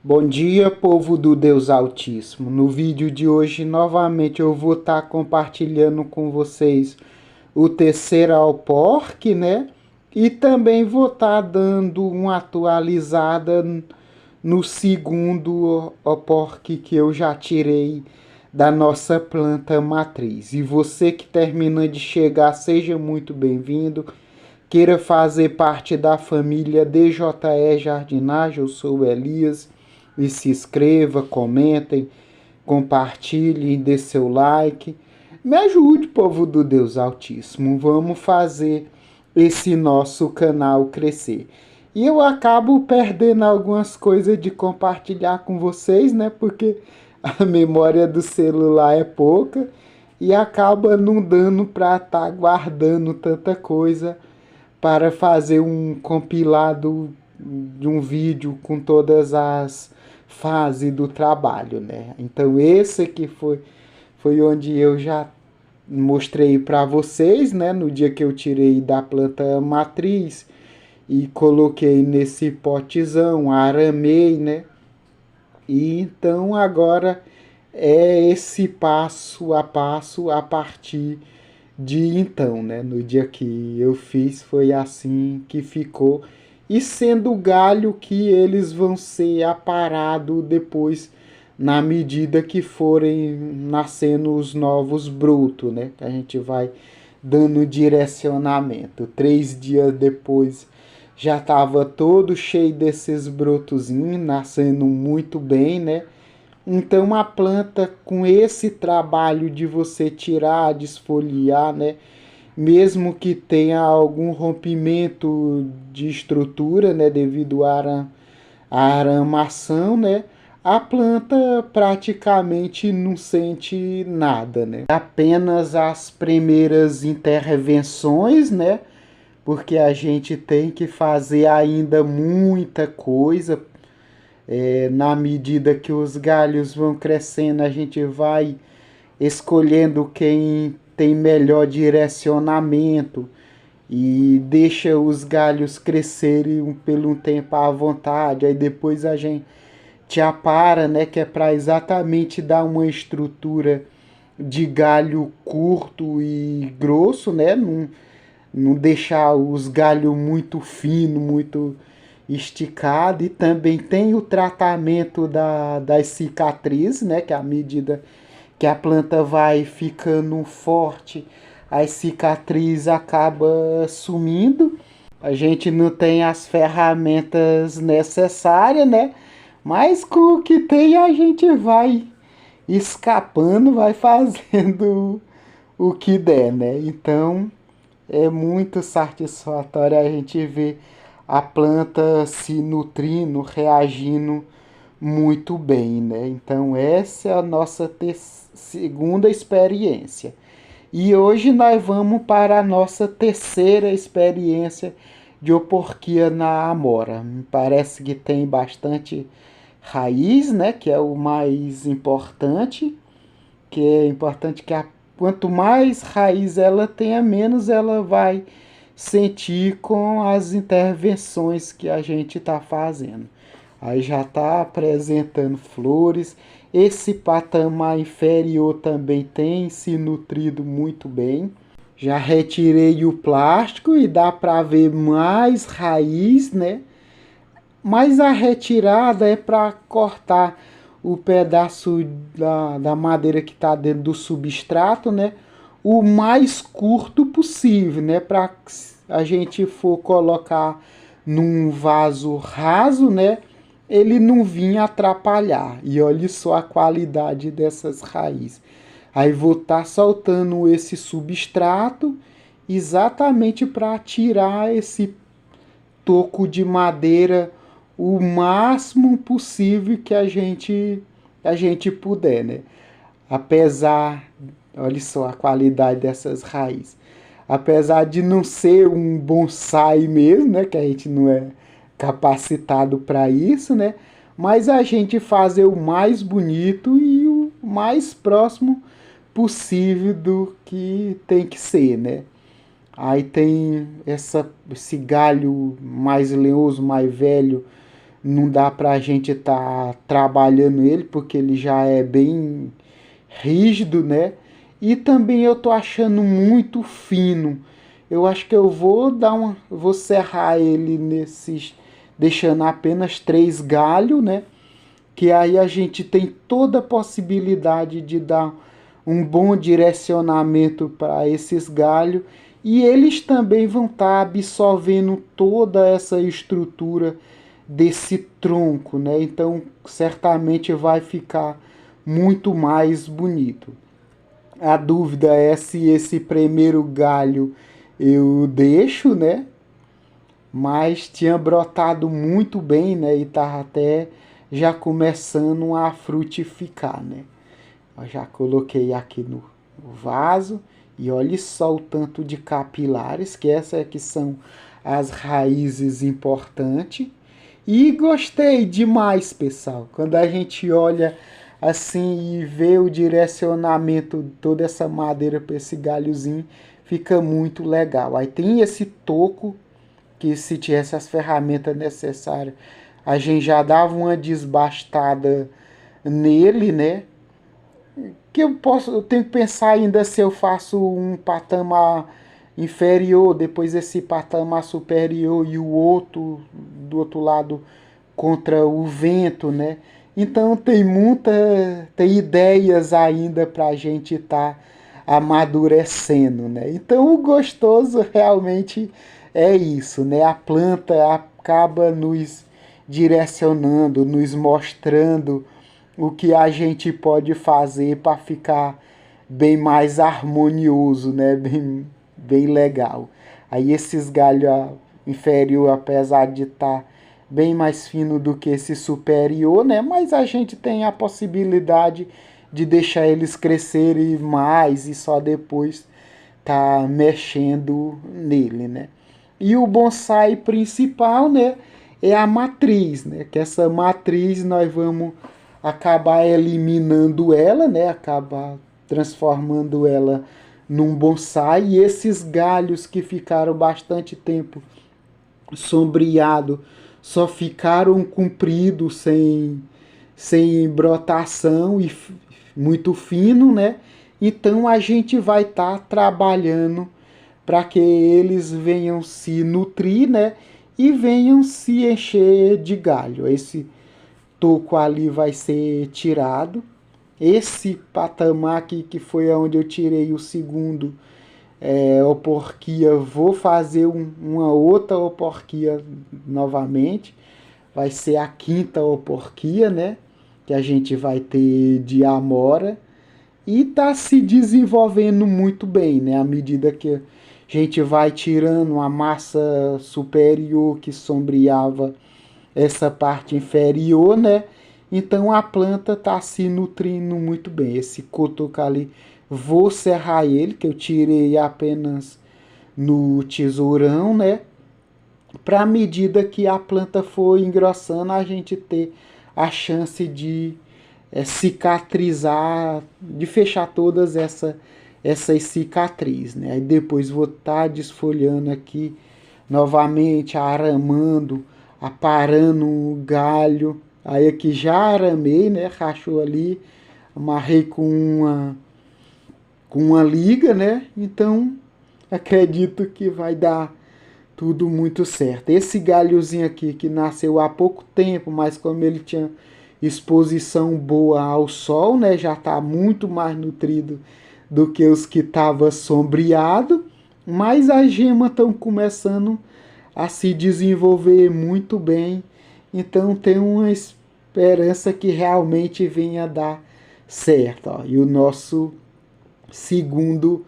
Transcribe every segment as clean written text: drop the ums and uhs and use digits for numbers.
Bom dia, povo do Deus Altíssimo. No vídeo de hoje, novamente, eu vou estar compartilhando com vocês o terceiro alporque, né? E também vou estar dando uma atualizada no segundo alporque que eu já tirei da nossa planta matriz. E você que termina de chegar, seja muito bem-vindo. Queira fazer parte da família DJE Jardinagem, eu sou o Elias. E se inscreva, comentem, compartilhem, dê seu like. Me ajude, povo do Deus Altíssimo. Vamos fazer esse nosso canal crescer. E eu acabo perdendo algumas coisas de compartilhar com vocês, né? Porque a memória do celular é pouca e acaba não dando para estar guardando tanta coisa para fazer um compilado de um vídeo com todas as fases do trabalho, né? Então esse aqui foi onde eu já mostrei para vocês, né? No dia que eu tirei da planta matriz e coloquei nesse potezão, aramei, né? E então agora é esse passo a partir de então, né? No dia que eu fiz foi assim que ficou. E sendo o galho que eles vão ser aparados depois na medida que forem nascendo os novos brotos, né? Que a gente vai dando direcionamento. 3 dias depois já estava todo cheio desses brotozinhos, nascendo muito bem, né? Então a planta com esse trabalho de você tirar, desfoliar, né? Mesmo que tenha algum rompimento de estrutura, né, devido à aramação, né? A planta praticamente não sente nada, né? Apenas as primeiras intervenções, né? Porque a gente tem que fazer ainda muita coisa. Na medida que os galhos vão crescendo, a gente vai escolhendo quem tem melhor direcionamento e deixa os galhos crescerem pelo um tempo à vontade. Aí depois a gente apara, né, que é para exatamente dar uma estrutura de galho curto e grosso, né? Não deixar os galhos muito finos, muito esticado. E também tem o tratamento das cicatrizes, né? Que à medida que a planta vai ficando forte, as cicatrizes acaba sumindo. A gente não tem as ferramentas necessárias, né? Mas com o que tem a gente vai escapando, vai fazendo o que der, né? Então é muito satisfatório a gente ver a planta se nutrindo, reagindo muito bem, né? Então essa é a nossa segunda experiência. E hoje nós vamos para a nossa terceira experiência de oporquia na amora. Me parece que tem bastante raiz, né? Que é o mais importante. Que é importante que quanto mais raiz ela tenha, menos ela vai sentir com as intervenções que a gente está fazendo. Aí já está apresentando flores. Esse patamar inferior também tem se nutrido muito bem. Já retirei o plástico e dá para ver mais raiz, né? Mas a retirada é para cortar o pedaço da madeira que está dentro do substrato, né? O mais curto possível, né? Para a gente for colocar num vaso raso, né? Ele não vinha atrapalhar. E olha só a qualidade dessas raízes. Aí vou estar soltando esse substrato exatamente para tirar esse toco de madeira o máximo possível que a gente puder, né? Apesar, olha só a qualidade dessas raízes. Apesar de não ser um bonsai mesmo, né, que a gente não é capacitado para isso, né? Mas a gente fazer o mais bonito e o mais próximo possível do que tem que ser, né? Aí tem esse galho mais lenhoso, mais velho, não dá para a gente estar trabalhando ele, porque ele já é bem rígido, né? E também eu tô achando muito fino. Eu acho que eu vou vou serrar ele nesses, deixando apenas 3 galhos, né? Que aí a gente tem toda a possibilidade de dar um bom direcionamento para esses galhos e eles também vão estar absorvendo toda essa estrutura desse tronco, né? Então certamente vai ficar muito mais bonito. A dúvida é se esse primeiro galho eu deixo, né? Mas tinha brotado muito bem, né? E tava até já começando a frutificar, né? Eu já coloquei aqui no vaso e olhe só o tanto de capilares, que essas aqui são as raízes importantes. E gostei demais, pessoal. Quando a gente olha assim e vê o direcionamento de toda essa madeira para esse galhozinho, fica muito legal. Aí tem esse toco que se tivesse as ferramentas necessárias, a gente já dava uma desbastada nele, né? Que eu tenho que pensar ainda se eu faço um patamar inferior, depois esse patamar superior e o outro do outro lado contra o vento, né? Então tem ideias ainda para a gente estar amadurecendo, né? Então o gostoso realmente é isso, né? A planta acaba nos direcionando, nos mostrando o que a gente pode fazer para ficar bem mais harmonioso, né? Bem legal. Aí esses galhos inferior, apesar de estar bem mais fino do que esse superior, né? Mas a gente tem a possibilidade de deixar eles crescerem mais e só depois tá mexendo nele, né? E o bonsai principal, né, é a matriz, né? Que essa matriz nós vamos acabar eliminando ela, né? Acabar transformando ela num bonsai e esses galhos que ficaram bastante tempo sombreado só ficaram compridos sem brotação e muito fino, né? Então a gente vai estar trabalhando para que eles venham se nutrir, né? E venham se encher de galho. Esse toco ali vai ser tirado. Esse patamar aqui, que foi onde eu tirei o segundo oporquia, vou fazer uma outra oporquia novamente. Vai ser a quinta oporquia, né? Que a gente vai ter de amora. E tá se desenvolvendo muito bem, né? À medida que a gente vai tirando a massa superior que sombreava essa parte inferior, né? Então a planta tá se nutrindo muito bem. Esse cotoco ali, vou serrar ele, que eu tirei apenas no tesourão, né? Para a medida que a planta for engrossando, a gente ter a chance de cicatrizar, de fechar todas essas cicatrizes, né? Aí depois vou estar desfolhando aqui novamente, aramando, aparando o galho. Aí aqui já aramei, né? Rachou ali, amarrei com uma liga, né? Então acredito que vai dar tudo muito certo. Esse galhozinho aqui que nasceu há pouco tempo, mas como ele tinha exposição boa ao sol, né, já está muito mais nutrido do que os que estavam sombreado, mas as gemas estão começando a se desenvolver muito bem, então tem uma esperança que realmente venha a dar certo. Ó. E o nosso segundo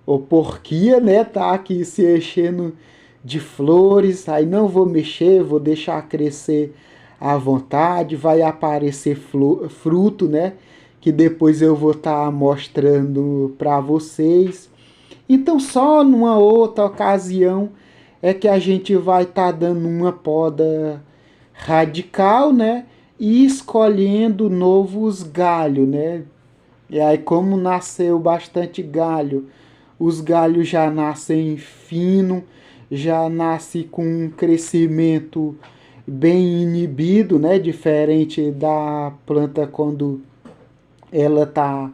oporquia, né, tá aqui se enchendo de flores, aí não vou mexer, vou deixar crescer à vontade, vai aparecer fruto, né, que depois eu vou estar mostrando para vocês. Então só numa outra ocasião é que a gente vai estar dando uma poda radical, né, e escolhendo novos galhos, né. E aí como nasceu bastante galho, os galhos já nascem fino, já nasce com um crescimento bem inibido, né? Diferente da planta quando ela está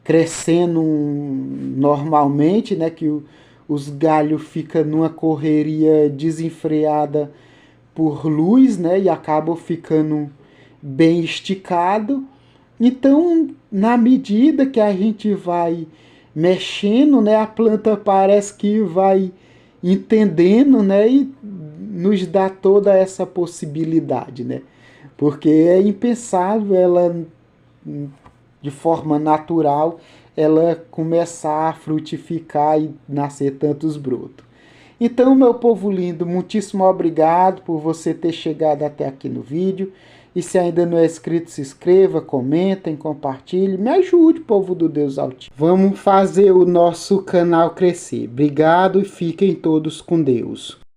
crescendo normalmente, né? Que os galhos ficam numa correria desenfreada por luz, né? E acabam ficando bem esticado. Então, na medida que a gente vai mexendo, né, a planta parece que vai entendendo, né, e nos dá toda essa possibilidade, né? Porque é impensável ela, de forma natural, ela começar a frutificar e nascer tantos brotos. Então, meu povo lindo, muitíssimo obrigado por você ter chegado até aqui no vídeo. E se ainda não é inscrito, se inscreva, comentem, compartilhe. Me ajude, povo do Deus Altíssimo. Vamos fazer o nosso canal crescer. Obrigado e fiquem todos com Deus.